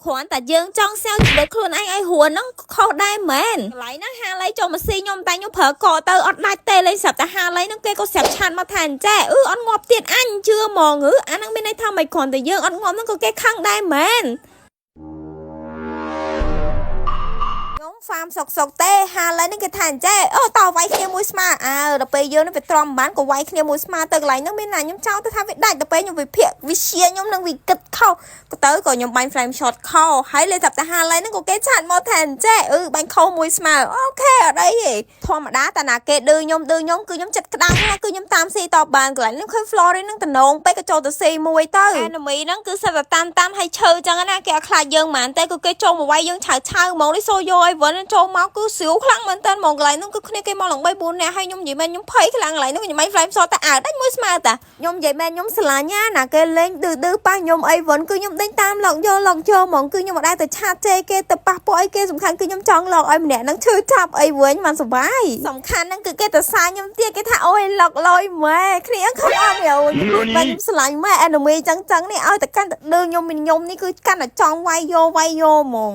គ្រាន់តែយើងចង់សែវជីវិតខ្លួនឯងឲ្យហួរហ្នឹងខុសដែរមែនកន្លែងហ្នឹងហាឡៃចូលមកស៊ីខ្ញុំតែខ្ញុំប្រើកទៅអត់ដាច់ទេលេងស្រាប់តែហាឡៃហ្នឹងគេក៏ស្រាប់ឆានមកថាអញ្ចេះអត់ងាប់ទៀតអញជឿហ្មងអាហ្នឹងមានន័យថាមិនគ្រាន់តែយើងអត់ងាប់ហ្នឹងក៏គេខឹងដែរមែនហ្វាមសុកទេហាឡៃហ្នឹងគេថាអញ្ចេះតវាយគ្នាមួយស្មើដល់ពេលយើងនឹងវាទ្រាំបានក៏វាយគ្នាមួយស្មើទៅកន្លែងហ្នឹងមានណាខ្ញុំចោលទៅថាវាដាច់ដល់ពេលខ្ញុំវិភាគវិជាខ្ញុំនឹងវិគិតខុសក៏ទៅក៏ខ្ញុំបាញ់ flame shot ខុសហើយលេតែហាឡៃហ្នឹងក៏គេឆាតមកថាអញ្ចេះបាញ់ខុសមួយស្មើអូខេអត់អីទេធម្មតាតាណាគេឌឺខ្ញុំគឺខ្ញុំចិត្តក្តាំងណាគឺខ្ញុំតាមស៊ីតបានកន្លែងហ្នឹងឃើញ Flory ហ្នឹងតំណងពេកក៏ចូលទៅស៊ីមួយទៅ enemy ហ្នឹងគឺសិតតែតាមឲ្យឈើចឹងណាគេអត់ខ្លាចយើងហ្មងតែគឺគេចូលមកវាយយើងឆៅហ្មងនេះសូយោអីវិញចូលមកគឺស្រួលខ្លាំងមែនតើហ្មងកន្លែងហ្នឹងគឺគ្នាគេមកឡើង3 4នាក់ហើយខ្ញុំនិយាយមែនខ្ញុំភ័យខ្លាំងកន្លែងហ្នឹងខ្ញុំមិន flame shot តែដាច់មួយស្មើតាខ្ញុំនិយាយមែនខ្ញុំស្រឡាញ់ណាគេលេងឌឺប៉ះខ្ញុំអីវិញគឺខ្ញុំដេញតាមឡងយកហ្មងគឺខ្ញុំអត់ដែរទៅឆាតជេរគេទៅប៉ះពួកអីគេសំខាន់គឺខ្ញុំចង់ឡងឲ្យម្នាក់ហ្នឹងឈឺចាប់អីវិញមិនសុបាយសំខាន់ហ្នឹងគឺគេទៅសាខ្ញុំទៀតគេថាអូយឡុកលយម៉ែគ្នាខំអត់យោខ្ញុំស្រឡាញ់ម៉ែ enemy ចឹងនេះឲ្យតែកាន់តែឌឺខ្ញុំនេះគឺកាន់តែចង់វាយយកហ្មង